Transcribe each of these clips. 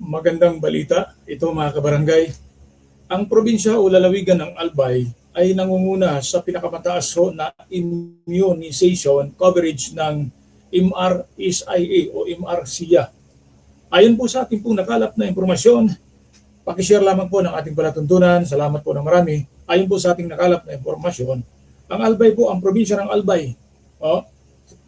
Magandang balita ito mga kabarangay. Ang probinsya o lalawigan ng Albay ay nangunguna sa pinakamataas na immunization coverage ng MRSIA o MRSIA. Ayon po sa ating pong nakalap na impormasyon, pakishare lamang po ng ating palatuntunan. Salamat po ng marami. Ayon po sa ating nakalap na impormasyon, ang Albay po, ang probinsya ng Albay,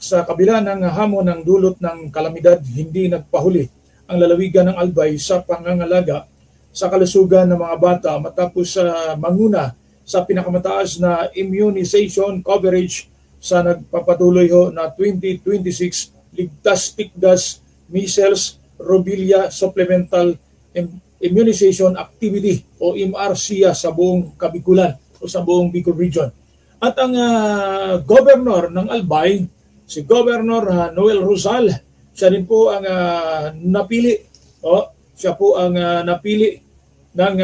sa kabila ng hamon ng dulot ng kalamidad, hindi nagpahuli ang lalawigan ng Albay sa pangangalaga sa kalusugan ng mga bata matapos manguna sa pinakamataas na immunization coverage sa nagpapatuloy na 2026 Ligtas Tikdas Measles Rubella Supplemental Immunization Activity o MRSIA sa buong Kabikulan o sa buong Bicol Region. At ang governor ng Albay, si Governor Noel Rosal, siya din po ang napili. Siya po ang napili ng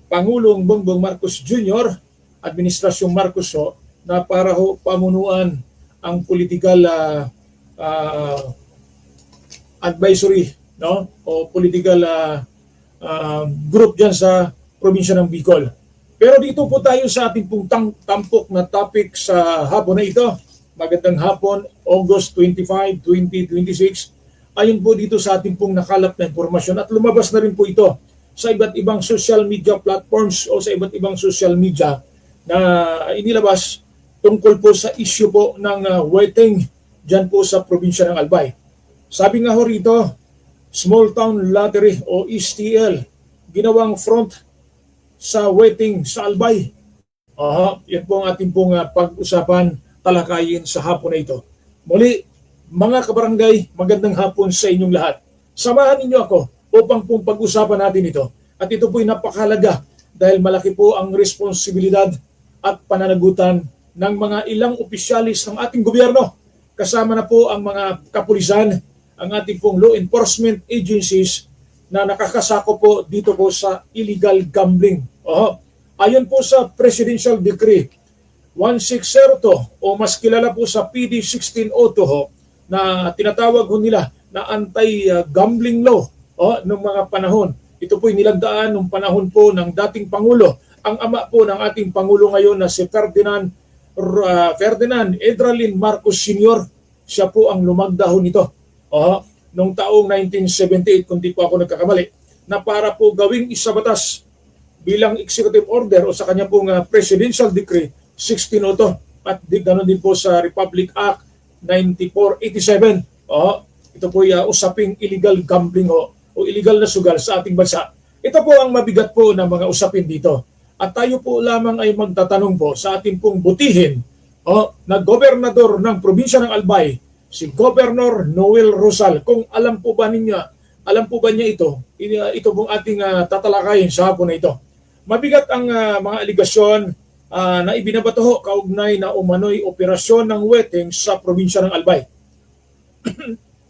Pangulong Bongbong Marcos Jr., Administrasyong Marcos na para pamunuan ang political advisory o political group dyan sa probinsya ng Bicol. Pero dito po tayo sa ating pong tampok na topic sa hapon na ito. Magandang hapon, August 25, 2026. Ayon po dito sa ating pong nakalap na impormasyon at lumabas na rin po ito sa iba't ibang social media platforms o sa iba't ibang social media na inilabas tungkol po sa issue po ng wetting dyan po sa probinsya ng Albay. Sabi nga ho rito, Small Town Lottery o STL, ginawang front sa wetting sa Albay. Yan po ang ating pong pag-usapan, talakayin sa hapon na ito. Muli, mga kabarangay, magandang hapon sa inyong lahat. Samahan ninyo ako upang pong pag-usapan natin ito. At ito po'y napakahalaga dahil malaki po ang responsibilidad at pananagutan ng mga ilang opisyalis ng ating gobyerno. Kasama na po ang mga kapulisan, ang ating pong law enforcement agencies na nakakasako po dito po sa illegal gambling. Ayon po sa Presidential Decree 1602 o mas kilala po sa PD 1602 na tinatawag nila na anti-gambling law noong mga panahon. Ito po'y nilagdaan noong panahon po ng dating Pangulo. Ang ama po ng ating Pangulo ngayon na si Ferdinand Edralin Marcos Sr. Siya po ang lumagda nito. Noong taong 1978, kung di po ako nagkakamali, na para po gawing isabatas bilang executive order o sa kanya pong Presidential Decree 1602 at ganoon din po sa Republic Act 9487. Ito po usaping illegal gambling o illegal na sugal sa ating bansa. Ito po ang mabigat po ng mga usapin dito. At tayo po lamang ay magtatanong po sa ating pong butihin na gobernador ng probinsya ng Albay, si Governor Noel Rosal. Kung alam po ba niya ito pong ating tatalakayin sa hapon na ito. Mabigat ang mga aligasyon na ibinabato kaugnay na umano'y operasyon ng wetting sa probinsya ng Albay.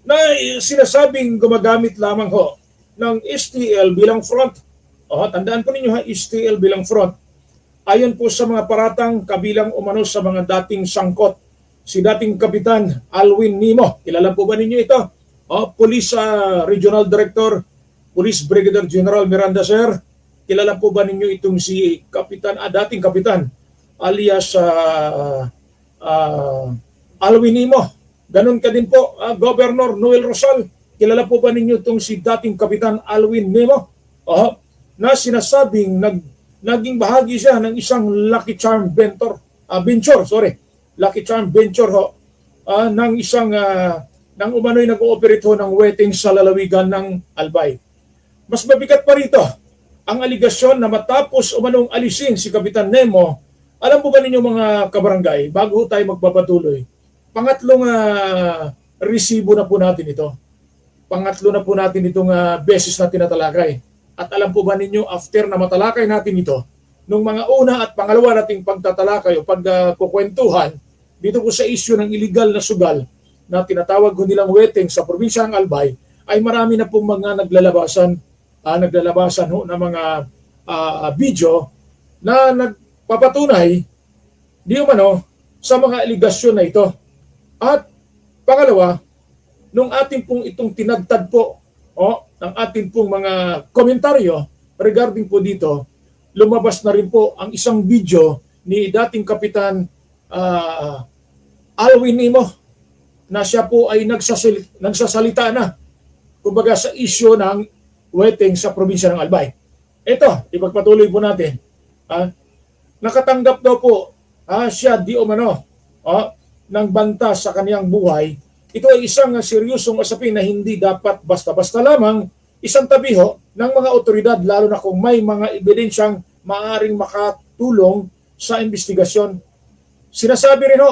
Na sinasabing gumagamit lamang ng STL bilang front. Tandaan po ninyo STL bilang front. Ayon po sa mga paratang kabilang umano sa mga dating sangkot, si dating Kapitan Alwin Nimo. Kilala po ba ninyo ito? Police Regional Director, Police Brigadier General Miranda Sir. Kilala po ba ninyo itong si dating Kapitan alias Alwin Nimo? Ganon ka din po, Governor Noel Rosal. Kilala po ba ninyo itong si dating Kapitan Alwin Nimo? Na sinasabing naging bahagi siya ng isang Lucky Charm venture. Lucky Charm venture ng isang ng umano'y nag-ooperate ng wetting sa lalawigan ng Albay. Mas mabigat pa rito ang aligasyon na matapos umanong alisin si Kapitan Nemo. Alam po ba ninyo mga kabarangay, bago tayo magpapatuloy, pangatlong resibo na po natin ito. Pangatlo na po natin itong beses na tinatalakay. At alam po ba ninyo, after na matalakay natin ito, nung mga una at pangalawa nating pagtatalakay o pagkukwentuhan, dito po sa issue ng illegal na sugal na tinatawag nilang wetting sa probinsya ng Albay, ay marami na pong mga naglalabasan ng mga video na nagpapatunay di umano sa mga aligasyon na ito. At pangalawa, nung ating pong itong tinagtad po ng ating pong mga komentaryo regarding po dito, lumabas na rin po ang isang video ni dating Kapitan Alwin Imo na siya po ay nagsasalita na kumbaga sa issue ng weteng sa probinsya ng Albay. Ito, ipagpatuloy po natin. Nakatanggap daw po siya di umano ng banta sa kaniyang buhay. Ito ay isang seryosong usapin na hindi dapat basta-basta lamang isang tabiho ng mga otoridad, lalo na kung may mga ebidensyang maaaring makatulong sa investigasyon. Sinasabi rin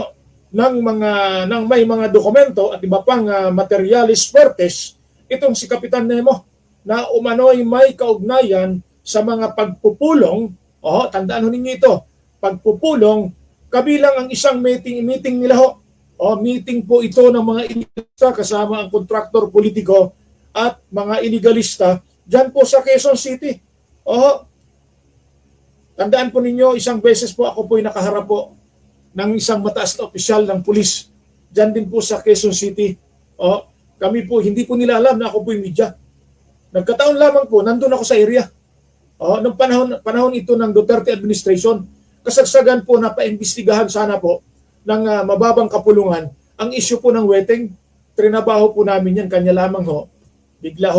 ng may mga dokumento at iba pang materialis fuertes itong si Kapitan Nemo na umano'y may kaugnayan sa mga pagpupulong. Tandaan ninyo ito, pagpupulong kabilang ang isang meeting nila meeting po ito ng mga iligalista kasama ang kontraktor politiko at mga iligalista dyan po sa Quezon City. Tandaan po ninyo, isang beses po ako po'y nakaharap po ng isang mataas na opisyal ng pulis dyan din po sa Quezon City. Kami po, hindi po nila alam na ako po'y media. Nagkataon lamang po, nandun ako sa area. Nung panahon ito ng Duterte administration, kasagsagan po na paimbestigahan sana po ng mababang kapulungan ang issue po ng weteng. Trinabaho po namin yan, kanya lamang bigla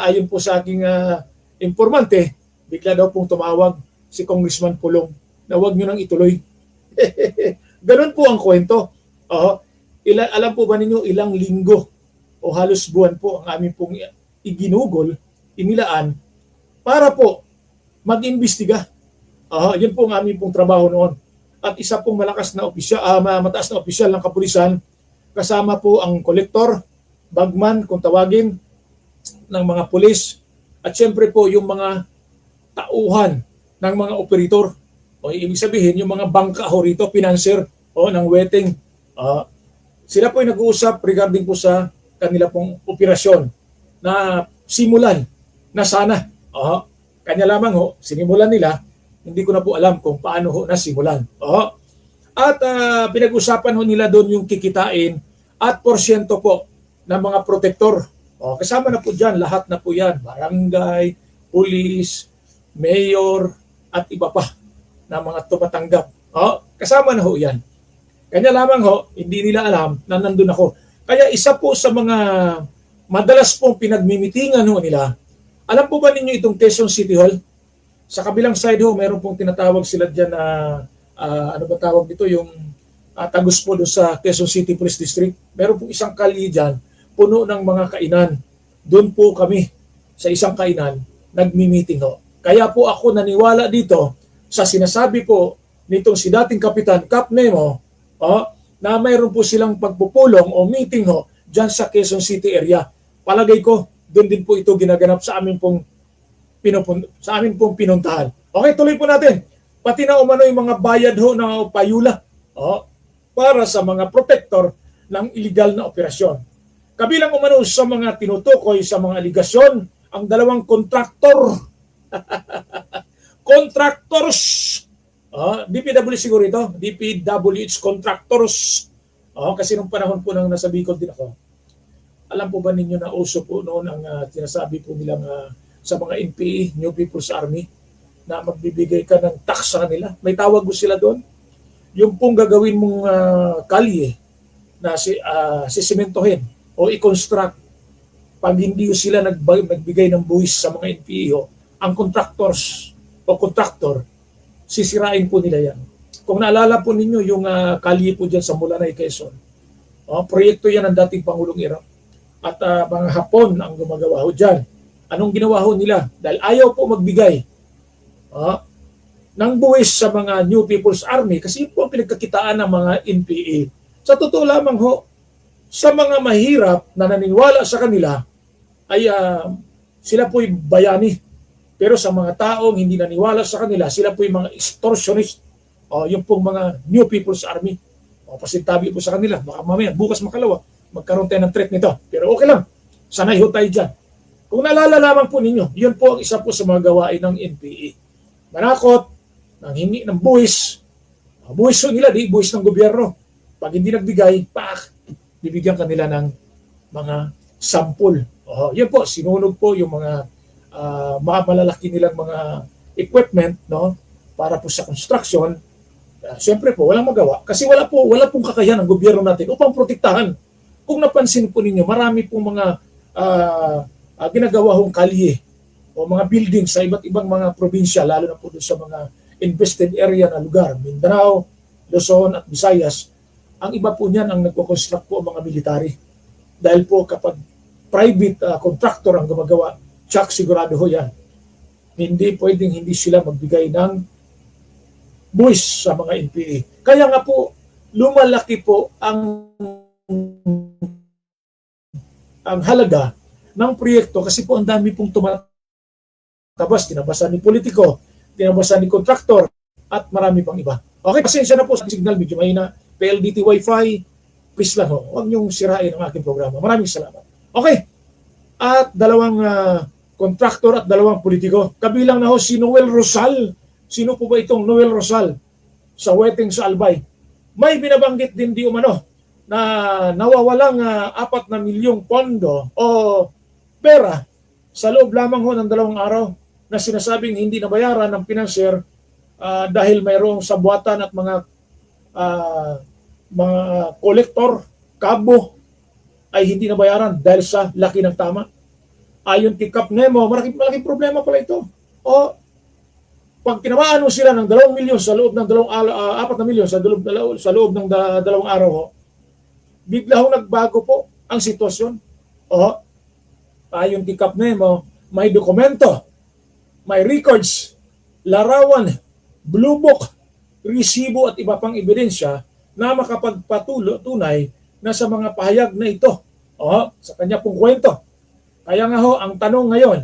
ayon po sa aking informante, bigla daw pong tumawag si Congressman Pulong na huwag nyo nang ituloy. Ganun po ang kwento. Alam po ba ninyo ilang linggo o halos buwan po ang aming pong iginugol, inilaan para po mag-imbestiga. Yan po ang aming pong trabaho noon. At isa pong mataas na opisyal ng kapulisan, kasama po ang kolektor, bagman kung tawagin, ng mga pulis, at syempre po yung mga tauhan ng mga operator. Ibig sabihin, yung mga bangka rito, financer ng weteng. Sila po ay nag-uusap regarding po sa kanila pong operasyon na simulan na sana. Kanya lamang sinimulan nila, hindi ko na po alam kung paano nasimulan. At pinag-usapan nila doon yung kikitain at porsyento po ng mga protektor. Kasama na po dyan, lahat na po yan, barangay, pulis, mayor, at iba pa na mga tumatanggap. Kasama na yan. Kanya lamang hindi nila alam na nandun ako. Kaya isa po sa mga madalas pong pinagmimitingan nila, alam po ba ninyo itong Quezon City Hall? Sa kabilang side meron pong tinatawag sila dyan na, ano ba tawag dito, yung tagus po doon sa Quezon City Police District. Meron pong isang kalye dyan, puno ng mga kainan. Doon po kami sa isang kainan, nagmi-meeting Kaya po ako naniwala dito sa sinasabi po nitong si dating Kapitan Cap Nemo, na mayroon po silang pagpupulong o meeting dyan sa Quezon City area. Palagay ko, doon din po ito ginaganap sa amin pong pinuntahan. Okay, tuloy po natin. Pati na umano yung mga bayad ng payula para sa mga protector ng illegal na operasyon. Kabilang umano sa mga tinutukoy sa mga aligasyon, ang dalawang kontraktor. Contractors. DPW siguro ito. DPWH contractors. Kasi nung panahon po nang nasa Bicol din ako, alam po ba ninyo na uso po noon ang sinasabi po nilang sa mga NPA, New People's Army, na magbibigay ka ng tax sa kanila. May tawag mo sila doon. Yung pong gagawin mong kalye na sisimentohin o i-construct, pag hindi sila nagbigay ng buwis sa mga NPA, ang contractors o contractor, sisirain po nila yan. Kung naalala po ninyo yung kalye po dyan sa Mulanay, Quezon, proyekto yan ng dating Pangulong Iraq. At mga Hapon ang gumagawa dyan. Anong ginawa nila? Dahil ayaw po magbigay ng buwis sa mga New People's Army kasi po ang pinagkakitaan ng mga NPA. Sa totoo lamang sa mga mahirap na naniniwala sa kanila ay sila po'y bayani. Pero sa mga taong hindi naniwala sa kanila, sila po'y mga extortionist. Yung pong mga New People's Army. Pasintabi po sa kanila. Baka mamaya, bukas makalawa, magkaroon tayo ng threat nito. Pero okay lang. Sanay tayo dyan. Kung naalala lamang po ninyo, yun po ang isa po sa mga gawain ng NPA. Manakot, nang hingi ng buwis. Buwis nila, di buwis ng gobyerno. Pag hindi nagbigay, bibigyan kanila ng mga sampol Yun po, sinunog po yung mga malalaki nilang mga equipment, no, para po sa construction. Siyempre po, walang magawa kasi wala pong kakayahan ng gobyerno natin upang protektahan. Kung napansin po ninyo, marami pong mga ginagawa hong kalye o mga buildings sa iba't ibang mga probinsya, lalo na po doon sa mga invested area na lugar, Mindanao, Luzon at Visayas. Ang iba po niyan ang nagko-construct po ang mga military. Dahil po kapag private contractor ang gumagawa, tsak sigurado ho yan. Hindi pwedeng hindi sila magbigay ng buwis sa mga NPA. Kaya nga po, lumalaki po ang halaga ng proyekto kasi po ang dami pong tumatabas, tinabasan ni politiko, tinabasan ni kontraktor, at marami pang iba. Okay, pasensya na po sa signal, medyo mahina. PLDT Wi-Fi, please lang ho, huwag niyong sirain ang aking programa. Maraming salamat. Okay, at dalawang kontraktor at dalawang politiko. Kabilang na ho si Noel Rosal. Sino po ba itong Noel Rosal sa wedding sa Albay? May binabanggit din di umano na nawawalang 4 na milyong pondo o pera sa loob lamang ho ng 2 araw na sinasabing hindi nabayaran ng financier dahil mayroong sabuatan at mga kolektor, kabo ay hindi nabayaran dahil sa laki ng tama. Ayon kay Kap Nemo, malaking problema pala ito. Pag tinamaan mo sila ng 2 milyon sa loob ng 4 na milyon sa loob ng 2 araw, bigla ho nagbago po ang sitwasyon. Ayon kay Kap Nemo, may dokumento, may records, larawan, blue book, resibo at iba pang ebidensya na makapagpatunay na sa mga pahayag na ito. Sa kanya pong kwento. Kaya nga ho, ang tanong ngayon,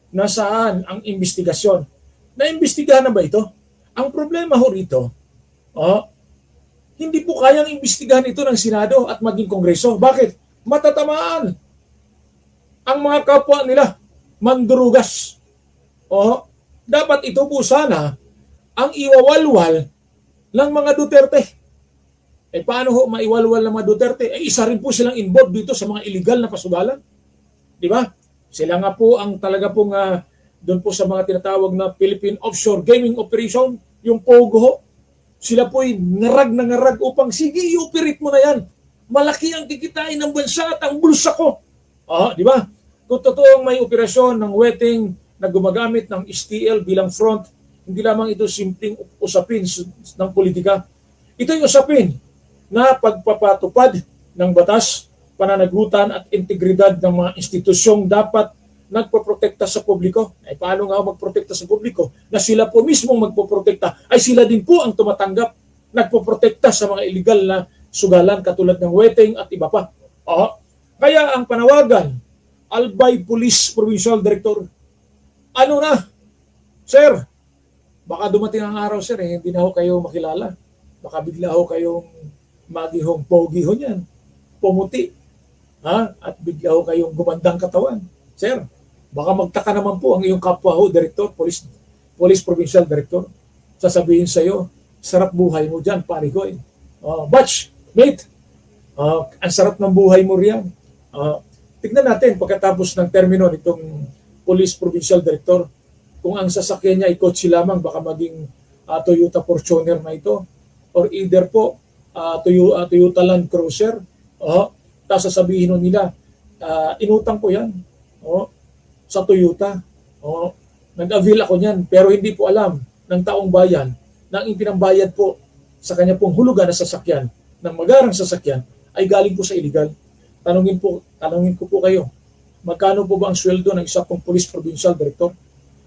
nasaan ang investigasyon? Naimbestigahan na ba ito? Ang problema ho rito, hindi po kayang imbestigahan ito ng Senado at maging Kongreso. Bakit? Matatamaan ang mga kapwa nila, mandurugas. Dapat ito po sana ang iwawalwal ng mga Duterte. Paano ho maiwalwal ng mga Duterte? Isa rin po silang involved dito sa mga illegal na pasugalan. Di ba? Sila nga po ang talaga pong doon po sa mga tinatawag na Philippine Offshore Gaming Operation, yung POGO ho. Sila po ay ngarag upang sige, i-operate mo na yan. Malaki ang kikitain ng bansa at ang bulsa ko. Di ba? Kung totoong may operasyon ng wetting na gumagamit ng STL bilang front, hindi lamang ito simpleng usapin ng politika. Ito yung usapin na pagpapatupad ng batas, pananagutan at integridad ng mga institusyong dapat nagpoprotekta sa publiko. Paano nga magprotekta sa publiko? Na sila po mismong magpoprotekta, ay sila din po ang tumatanggap, nagpoprotekta sa mga illegal na sugalan katulad ng wetting at iba pa. Kaya ang panawagan, Albay Police Provincial Director, ano na? Sir, baka dumating ang araw, sir, hindi na ho kayo makilala. Baka bigla ho kayong magihong pogi ho niyan, pumuti, at bigla ho kayong gumandang katawan. Sir, baka magtaka naman po ang iyong kapwa ho, Director, Police Provincial Director. Sasabihin sa iyo, sarap buhay mo dyan, pare ko. Batch, mate, ang sarap ng buhay mo riyan. Tignan natin pagkatapos ng termino nitong Police Provincial Director, kung ang sasakyan niya ay kotse lamang, baka maging Toyota Fortuner na ito, or either po Toyota Land Cruiser. Tapos sasabihin nila, inutang ko yan sa Toyota. Nag-avail ako niyan, pero hindi po alam ng taong bayan na ang ipinambayad po sa kanya pong hulugan na sasakyan, ng magarang sasakyan, ay galing po sa illegal. Tanungin ko po kayo, magkano po ba ang sweldo ng isang pong Police Provincial Director?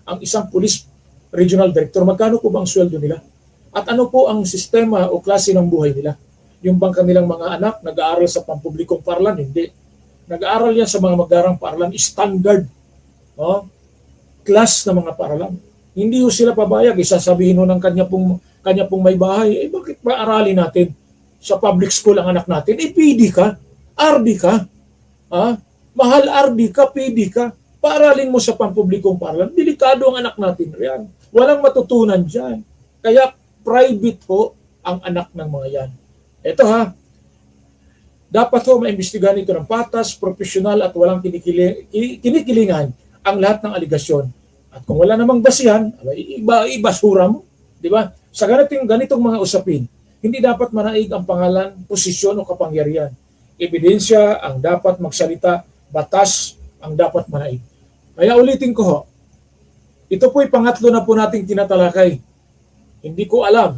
Ang isang Police Regional Director, magkano po ba ang sweldo nila? At ano po ang sistema o klase ng buhay nila? Yung bang kanilang mga anak nag-aaral sa pampublikong paaralan? Hindi. Nag-aaral yan sa mga magarang paaralan, standard class na mga paaralan. Hindi ho sila pabayag, isasabihin ho ng kanya pong may bahay, bakit ba aralin natin sa public school ang anak natin? PD ka, RD ka, mahal RD ka, PD ka, paaralin mo sa pampublikong paaralan. Delikado ang anak natin riyan. Walang matutunan dyan. Kaya private po ang anak ng mga yan. Ito Dapat ho maimbestigahan ito ng patas, profesional at walang kinikilingan ang lahat ng aligasyon. At kung wala namang basihan, ibasura mo. Di ba? Sa ganitong mga usapin, hindi dapat manaig ang pangalan, posisyon o kapangyarihan. Ebidensya ang dapat magsalita, batas ang dapat manaig. Kaya ulitin ko ho, ito po'y pangatlo na po nating tinatalakay. Hindi ko alam.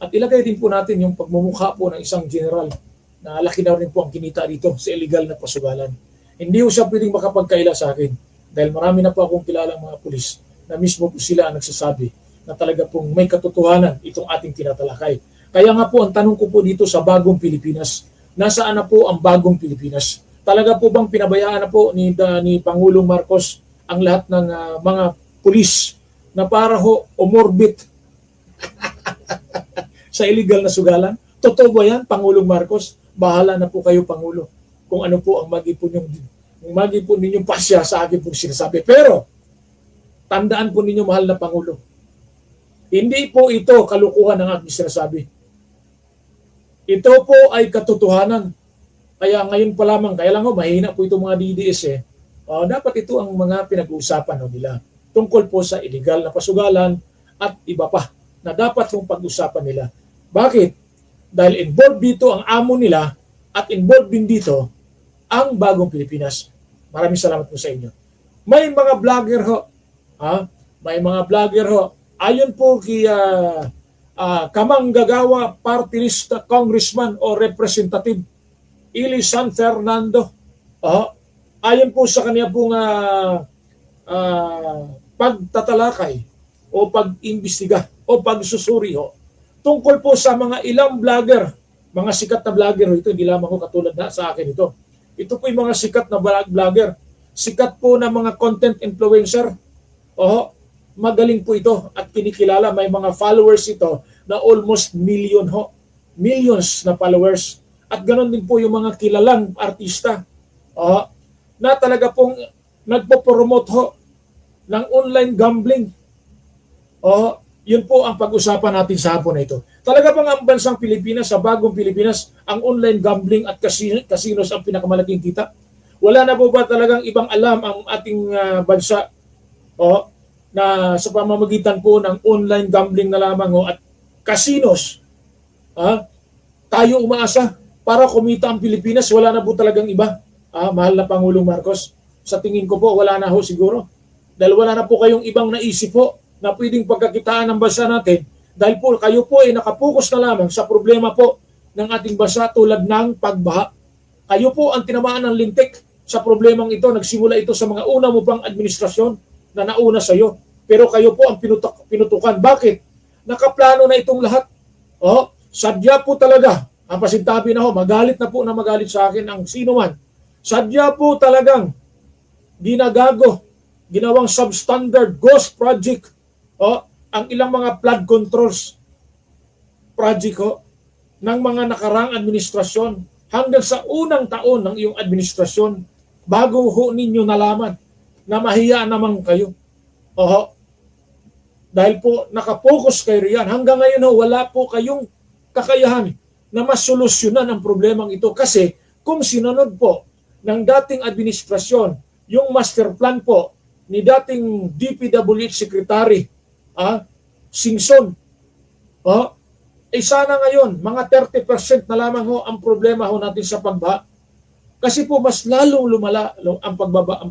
At ilagay din po natin yung pagmumukha po ng isang general na laki na rin po ang kinita dito sa illegal na pasugalan. Hindi po siya pwedeng makapagkaila sa akin dahil marami na po akong kilalang mga pulis na mismo po sila ang nagsasabi na talaga pong may katotohanan itong ating tinatalakay. Kaya nga po ang tanong ko po dito sa bagong Pilipinas, nasaan na po ang bagong Pilipinas? Talaga po bang pinabayaan na po ni Pangulong Marcos ang lahat ng mga pulis na para ho umorbit sa illegal na sugalan? Totoo ba yan, Pangulong Marcos? Bahala na po kayo, Pangulo, kung ano po ang mag-ipon ninyong pasya sa akin pong sinasabi. Pero, tandaan po ninyo, mahal na Pangulo, hindi po ito kalukuhan ng aking sinasabi. Ito po ay katotohanan. Kaya ngayon pa lamang, kaya lang mahina po itong mga DDS dapat ito ang mga pinag-uusapan nila tungkol po sa illegal na pasugalan at iba pa na dapat yung pag-usapan nila. Bakit? Dahil involved dito ang amo nila at involved din dito ang bagong Pilipinas. Maraming salamat po sa inyo. May mga vlogger ho. May mga vlogger ho. Ayon po kay Kamanggagawa Party List Congressman o Representative Ili San Fernando. Ayon po sa kanya pong pagtatalakay o pag-imbestiga o pagsusuri ho tungkol po sa mga ilang vlogger, mga sikat na vlogger, ito hindi lamang ko katulad na sa akin ito. Ito po yung mga sikat na vlogger, sikat po na mga content influencer. Magaling po ito at kinikilala, may mga followers ito na almost millions na followers. At ganoon din po yung mga kilalang artista na talaga pong nagpo-promote ng online gambling. Yun po ang pag-usapan natin sa hapon na ito. Talaga bang ang bansang Pilipinas, sa bagong Pilipinas, ang online gambling at casinos ang pinakamalaking kita? Wala na po ba talagang ibang alam ang ating bansa na sa pamamagitan po ng online gambling na lamang at casinos? Tayo umaasa para kumita ang Pilipinas, wala na po talagang iba. Mahal na Pangulong Marcos, sa tingin ko po wala na ho siguro. Dahil wala na po kayong ibang naisip po na pwedeng pagkakitaan ng bansa natin dahil po kayo po ay nakapokus na lamang sa problema po ng ating bansa tulad ng pagbaha. Kayo po ang tinamaan ng lintik sa problemang ito. Nagsimula ito sa mga una mo pang administrasyon na nauna sa iyo. Pero kayo po ang pinutukan. Bakit? Nakaplano na itong lahat. Sadya po talaga. Ang pasintabi na magalit na po na magalit sa akin ang sino man. Sadya po talagang ginawang substandard ghost project ang ilang mga flood controls project ng mga nakarang administrasyon hanggang sa unang taon ng iyong administrasyon bago ninyo nalaman na mahiya naman kayo. Dahil po nakapokus kayo riyan. Hanggang ngayon wala po kayong kakayahan na masolusyonan ang problemang ito kasi kung sinunod po ng dating administrasyon yung master plan po ni dating DPWH Secretary Singson, sana ngayon mga 30% na lamang ang problema natin sa pagbaha. Kasi po mas lalong lumala ang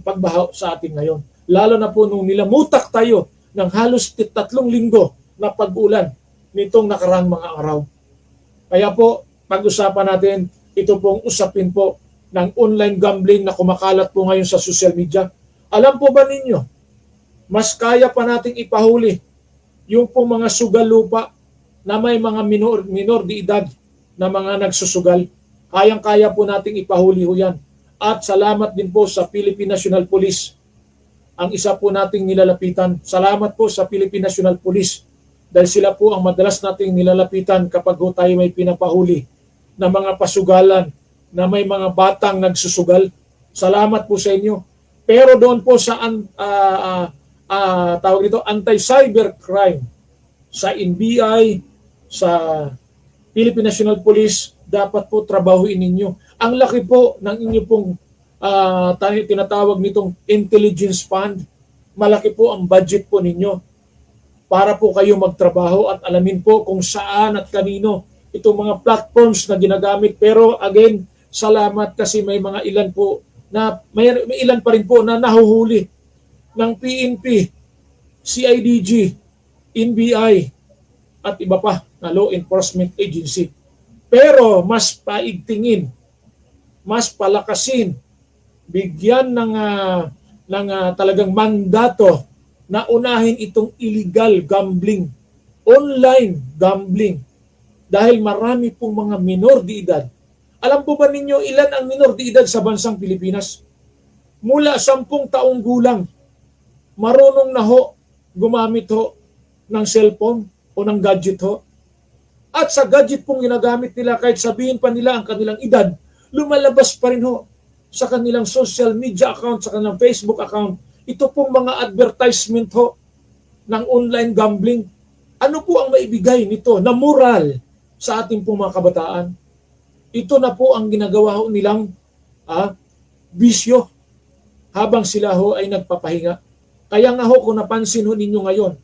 pagbaha sa atin ngayon. Lalo na po nung nilamutak tayo ng halos 3 linggo na pag-ulan nitong nakarang mga araw. Kaya po, pag-usapan natin ito pong usapin po ng online gambling na kumakalat po ngayon sa social media. Alam po ba ninyo, mas kaya pa nating ipahuli yung pong mga sugal lupa na may mga minor de edad na mga nagsusugal. Kayang-kaya po nating ipahuli yan. At salamat din po sa Philippine National Police. Ang isa po nating nilalapitan. Salamat po sa Philippine National Police dahil sila po ang madalas nating nilalapitan kapag tayo may pinapahuli na mga pasugalan na may mga batang nagsusugal. Salamat po sa inyo. Pero doon po sa tawag dito, anti-cybercrime sa NBI, sa Philippine National Police, dapat po trabahuin ninyo. Ang laki po ng inyo pong tinatawag nitong intelligence fund. Malaki po ang budget po ninyo para po kayo magtrabaho at alamin po kung saan at kanino itong mga platforms na ginagamit. Pero again, salamat kasi may mga ilan po na may ilan pa rin po na nahuhuli ng PNP, CIDG, NBI at iba pa na law enforcement agency. Pero mas paigtingin, mas palakasin, bigyan ng talagang mandato na unahin itong illegal gambling, online gambling. Dahil marami pong mga minor de edad. Alam po ba ninyo ilan ang minor de edad sa bansang Pilipinas? Mula 10 taong gulang, marunong na ho gumamit ho ng cellphone o ng gadget ho. At sa gadget pong ginagamit nila, kahit sabihin pa nila ang kanilang edad, lumalabas pa rin ho sa kanilang social media account, sa kanilang Facebook account, ito pong mga advertisement ho ng online gambling. Ano po ang maibigay nito na moral sa ating pong mga kabataan? Ito na po ang ginagawa ho nilang bisyo habang sila ho ay nagpapahinga. Kaya nga ho, kung napansin ho ninyo ngayon,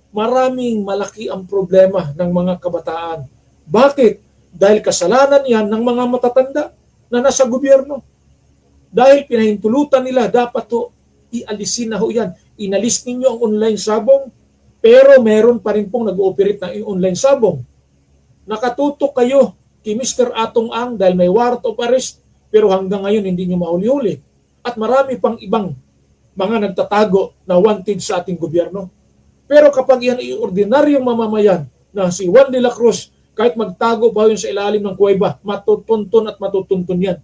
maraming malaki ang problema ng mga kabataan. Bakit? Dahil kasalanan yan ng mga matatanda na nasa gobyerno. Dahil pinahintulutan nila, dapat ho, ialisin na ho yan. Inalis ninyo ang online sabong, pero meron pa rin pong nag-ooperate ng online sabong. Nakatutok kayo kay Mr. Atong Ang dahil may warrant of arrest, pero hanggang ngayon hindi nyo mahuli-huli. At marami pang ibang mga nagtatago na wanted sa ating gobyerno. Pero kapag yan ay ordinaryong mamamayan na si Juan de la Cruz, kahit magtago pa yun sa ilalim ng kuweba, matutuntun at matutuntun yan.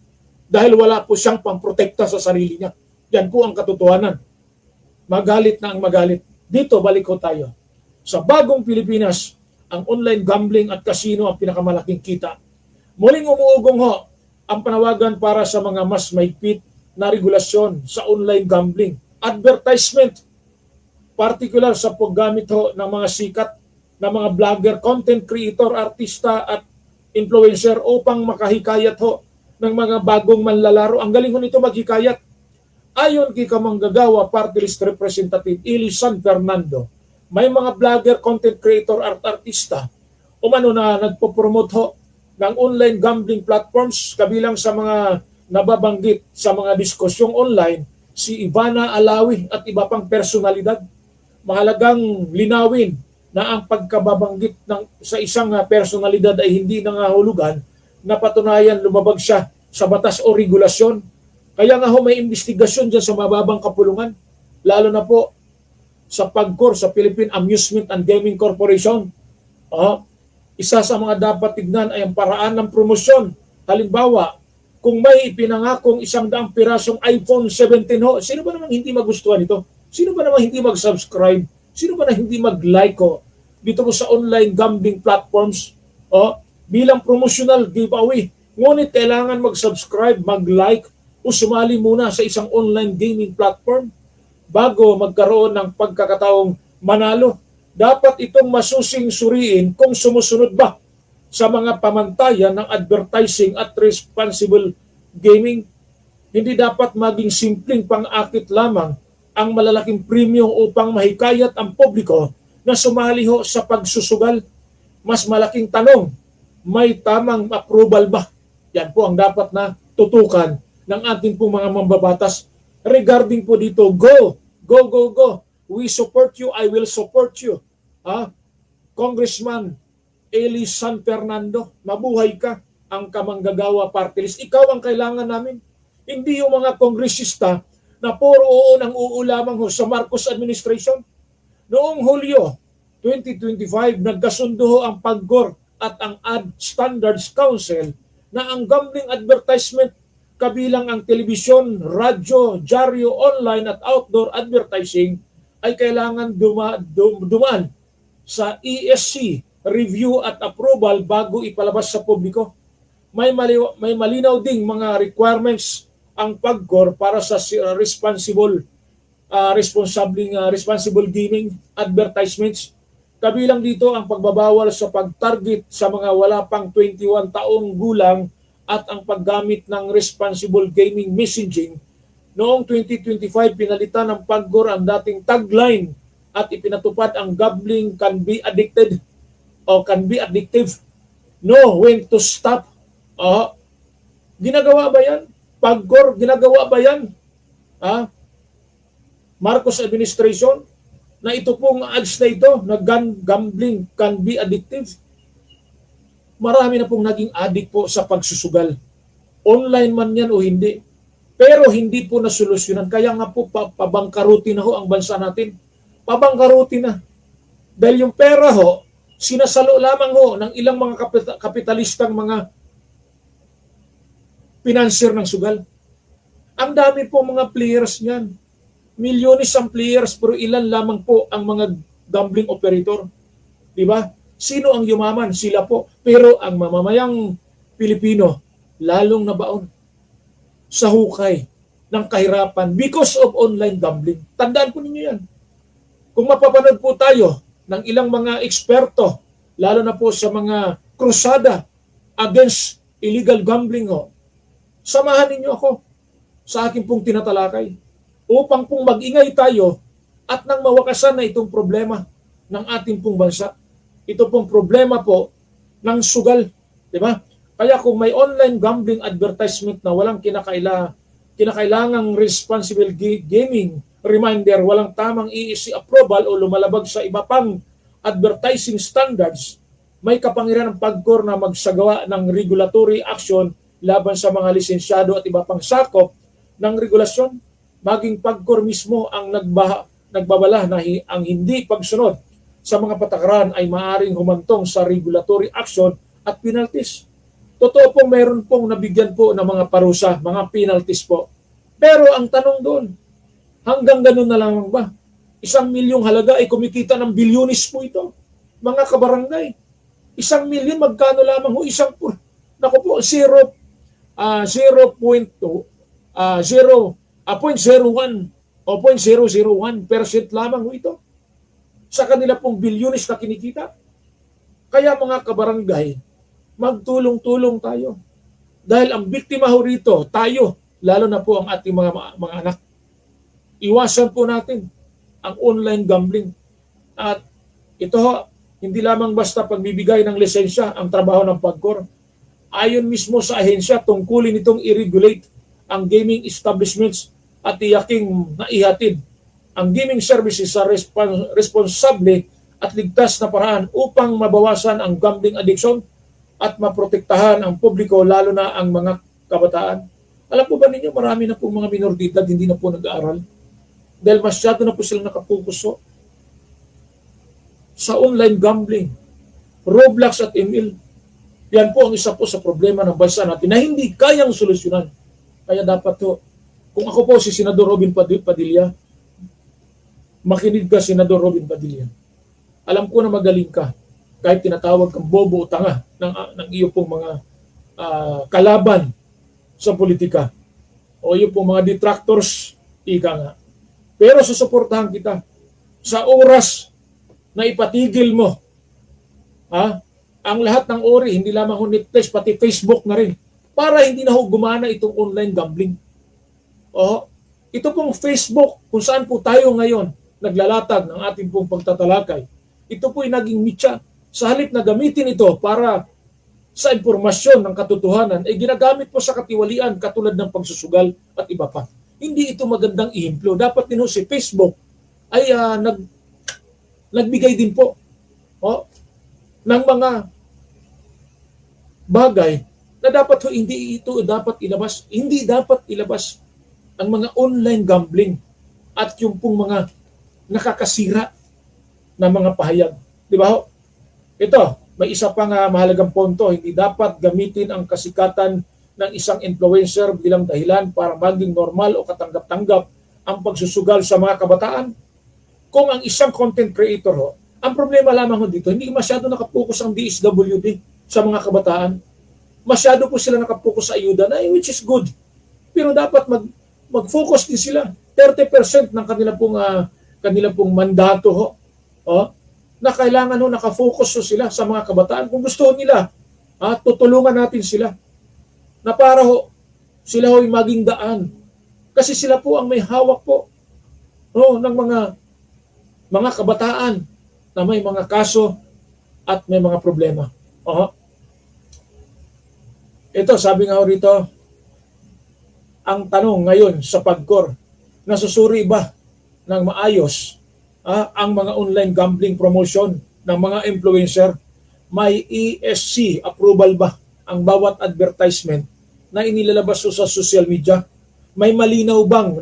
Dahil wala po siyang pamprotekta sa sarili niya. Yan po ang katotohanan. Magalit na ang magalit. Dito, balik ko tayo. Sa bagong Pilipinas, ang online gambling at casino ang pinakamalaking kita. Muling umuugong ho ang panawagan para sa mga mas mahigpit na regulasyon sa online gambling. Advertisement, particular sa paggamit ho ng mga sikat na mga vlogger, content creator, artista at influencer upang makahikayat ho ng mga bagong manlalaro. Ang galing ho nito maghikayat. Ayon kay Kamanggagawa Party List Representative Eli San Fernando, may mga vlogger, content creator at artista umano na nagpo-promote ho ng online gambling platforms, kabilang sa mga nababanggit sa mga diskusyong online si Ivana Alawi at iba pang personalidad. Mahalagang linawin na ang pagkababanggit sa isang personalidad ay hindi nangahulugan na patunayan lumabag siya sa batas o regulasyon. Kaya nga ho may investigasyon dyan sa mababang kapulungan, lalo na po sa PAGCOR, sa Philippine Amusement and Gaming Corporation. Isa sa mga dapat tignan ay ang paraan ng promosyon. Halimbawa, kung may ipinangakong 100 pirasong iPhone 17 ho, sino ba namang hindi magustuhan ito? Sino ba namang hindi mag-subscribe? Sino ba na hindi mag-like ho dito po sa online gambling platforms? Bilang promotional giveaway. Ngunit kailangan mag-subscribe, mag-like, o sumali muna sa isang online gaming platform bago magkaroon ng pagkakataong manalo. Dapat itong masusing suriin kung sumusunod ba sa mga pamantayan ng advertising at responsible gaming. Hindi dapat maging simpleng pang-akit lamang ang malalaking premium upang mahikayat ang publiko na sumali ho sa pagsusugal. Mas malaking tanong, may tamang approval ba? Yan po ang dapat na tutukan ng ating pong mga mambabatas. Regarding po dito, go! We support you, I will support you. Congressman Eli San Fernando, mabuhay ka, ang Kamanggagawa Party List. Ikaw ang kailangan namin. Hindi yung mga kongresista na puro oo ng oo lamang sa Marcos administration. Noong Hulyo 2025, nagkasundo ang PAGCOR at ang Ad Standards Council na ang gambling advertisement kabilang ang telebisyon, radyo, dyaryo, online at outdoor advertising ay kailangan dumaan sa ESC review at approval bago ipalabas sa publiko. May malinaw ding mga requirements ang PAGCOR para sa responsible gaming advertisements. Kabilang dito ang pagbabawal sa pag-target sa mga wala pang 21 taong gulang at ang paggamit ng responsible gaming messaging. Noong 2025, pinalitan ng PAGCOR ang dating tagline at ipinatupad ang gambling can be addicted o can be addictive. Know when to stop. Ginagawa ba yan? PAGCOR, ginagawa ba yan? Marcos administration, na ito pong ads na ito, na gambling can be addictive. Marami na pong naging addict po sa pagsusugal. Online man yan o hindi. Pero hindi po nasolusyonan. Kaya nga po, pabangkaruti na ho ang bansa natin. Pabangkaruti na. Dahil yung pera ho, sinasalo lamang ho ng ilang mga kapitalistang mga financier ng sugal. Ang dami po mga players niyan. Milyones ang players pero ilan lamang po ang mga gambling operator. Di ba? Sino ang yumaman? Sila po. Pero ang mamamayang Pilipino, lalong nabaon sa hukay ng kahirapan because of online gambling. Tandaan po ninyo yan. Kung mapapanood po tayo ng ilang mga eksperto, lalo na po sa mga krusada against illegal gambling, samahan ninyo ako sa aking pong tinatalakay upang pong mag-ingay tayo at nang mawakasan na itong problema ng ating pong bansa. Ito pong problema po ng sugal. Di ba? Kaya kung may online gambling advertisement na walang kinakailangang responsible gaming reminder, walang tamang EEC approval o lumalabag sa iba pang advertising standards, may kapangyarihan ng PAGCOR na magsagawa ng regulatory action laban sa mga lisensyado at iba pang sakop ng regulasyon. Maging PAGCOR mismo ang nagbabala na ang hindi pagsunod sa mga patakaran ay maaaring humantong sa regulatory action at penalties. Totoo pong meron pong nabigyan po ng mga parusa, mga penalties po. Pero ang tanong doon, hanggang ganun na lamang ba? 1 milyong halaga ay kumikita ng bilyonis po ito. Mga kabarangay, 1 milyon magkano lamang ho? Naku po, 0.01 o 0.001% lamang ho ito sa kanila pong bilyonis na kinikita. Kaya mga kabarangay, magtulong-tulong tayo. Dahil ang biktima ho rito, tayo, lalo na po ang ating mga anak. Iwasan po natin ang online gambling. At ito ho, hindi lamang basta pagbibigay ng lisensya ang trabaho ng PAGCOR. Ayon mismo sa ahensya, tungkulin itong i-regulate ang gaming establishments at tiyaking naihatid ang gaming services sa responsable at ligtas na paraan upang mabawasan ang gambling addiction at maprotektahan ang publiko, lalo na ang mga kabataan. Alam po ba ninyo, marami na po mga minor de edad hindi na po nag-aaral dahil masyado na po silang nakapukuso sa online gambling, Roblox at ML. Yan po ang isa po sa problema ng bansa natin na hindi kayang solusyonan. Kaya dapat po, kung ako po si Senador Robin Padilla, makinig ka, Senador Robin Padilla. Alam ko na magaling ka, kahit tinatawag kang bobo o tanga ng iyo pong mga kalaban sa politika o iyo pong mga detractors, ika nga. Pero susuportahan kita sa oras na ipatigil mo ang lahat ng ori, hindi lamang Netflix, pati Facebook na rin, para hindi na gumana itong online gambling. Ito pong Facebook, kung saan po tayo ngayon naglalatag ng ating pong pagtatalakay, ito po ay naging mitya. Sa halip na gamitin ito para sa impormasyon ng katotohanan, ay ginagamit po sa katiwalian katulad ng pagsusugal at iba pa. Hindi ito magandang ihemplo. Dapat din si Facebook ay nagbigay din po ng mga bagay na dapat hindi ito dapat ilabas. Hindi dapat ilabas ang mga online gambling at yung pong mga nakakasira na mga pahayag. Di ba ho? Ito, may isa pang mahalagang punto. Hindi dapat gamitin ang kasikatan ng isang influencer bilang dahilan para maging normal o katanggap-tanggap ang pagsusugal sa mga kabataan. Kung ang isang content creator, ang problema lamang dito, hindi masyado nakapokus ang DSWD sa mga kabataan. Masyado po sila nakapokus sa ayuda na which is good. Pero dapat mag-focus din sila. 30% ng kanila pong mandato na kailangan nakafocus sila sa mga kabataan. Kung gusto nila, tutulungan natin sila. na para ho sila ho'y maging daan. Kasi sila po ang may hawak po ng mga kabataan na may mga kaso at may mga problema. Ito, sabi nga ho rito, ang tanong ngayon sa PAGCOR, nasusuri ba ng maayos ang mga online gambling promotion ng mga influencer? May ESC approval ba ang bawat advertisement na inilalabas sa social media? May malinaw bang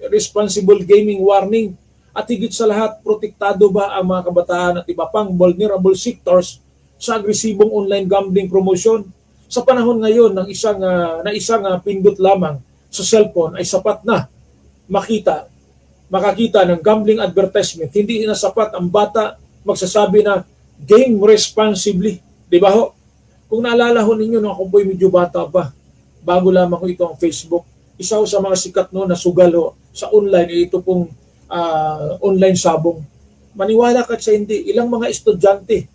responsible gaming warning? At higit sa lahat, protektado ba ang mga kabataan at iba pang vulnerable sectors sa agresibong online gambling promotion? Sa panahon ngayon ng isang pindot lamang sa cellphone ay sapat na makakita ng gambling advertisement. Hindi na sapat ang bata magsasabi na game responsibly. Di ba ho? Kung naalala ho ninyo nung ako po'y medyo bata pa, bago lamang ko ito ang Facebook, isa ho sa mga sikat no na sugal ho sa online ay ito pong online sabong. Maniwala ka sa hindi, ilang mga estudyante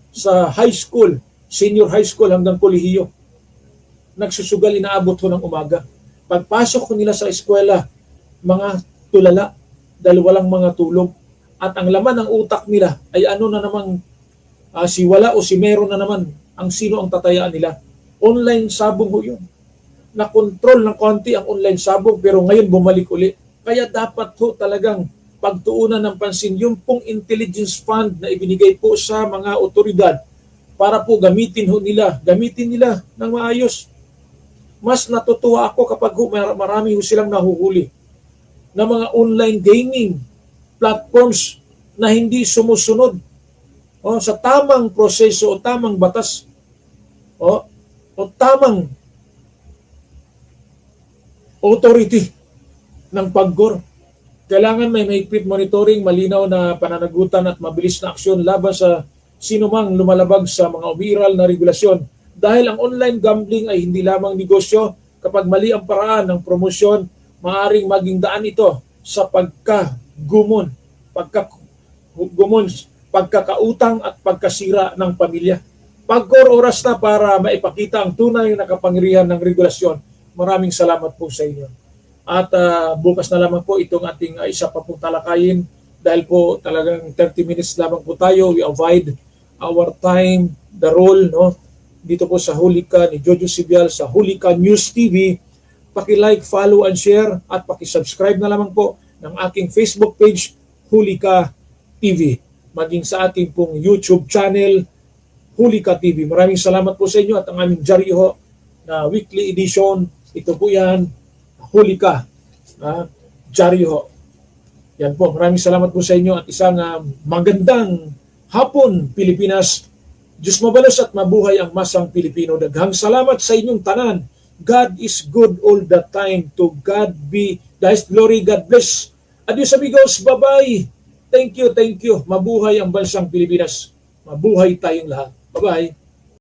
sa high school, senior high school hanggang kolehiyo, nagsusugal, inaabot ho ng umaga. Pagpasok ko nila sa eskwela, mga tulala, dahil walang mga tulog. At ang laman ng utak nila ay ano na namang si wala o si meron na naman ang sino ang tatayaan nila. Online sabong ho yun. Na-control ng konti ang online sabong pero ngayon bumalik uli. Kaya dapat ho talagang pagtuunan ng pansin yung pong intelligence fund na ibinigay po sa mga otoridad para po gamitin nila ng maayos. Mas natutuwa ako kapag marami silang nahuhuli na mga online gaming platforms na hindi sumusunod sa tamang proseso o tamang batas o tamang authority ng PAGCOR. Kailangan may mahigpit monitoring, malinaw na pananagutan at mabilis na aksyon laban sa sinumang lumalabag sa mga umiiral na regulasyon. Dahil ang online gambling ay hindi lamang negosyo, kapag mali ang paraan ng promosyon, maaaring maging daan ito sa pagkakautang at pagkasira ng pamilya. PAGCOR, oras na para maipakita ang tunay na kapangyarihan ng regulasyon. Maraming salamat po sa inyo. At bukas na lamang po itong ating isa pa pong talakayin dahil po talagang 30 minutes lamang po tayo. We avoid our time, the role, dito po sa Hulika ni Jojo Sibial sa Hulika News TV. Paki-like, follow and share at paki-subscribe na lamang po ng aking Facebook page Hulika TV. Maging sa ating pong YouTube channel Hulika TV. Maraming salamat po sa inyo at ang aming Diaryo na weekly edition. Ito po yan, Hulika Diaryo. Yan po, maraming salamat po sa inyo at isang magandang hapon, Pilipinas. Diyos mabalos at mabuhay ang masang Pilipino. Daghang salamat sa inyong tanan. God is good all the time. To God be the highest glory. God bless. Adios amigos. Bye-bye. Thank you. Mabuhay ang bansang Pilipinas. Mabuhay tayong lahat. Bye-bye.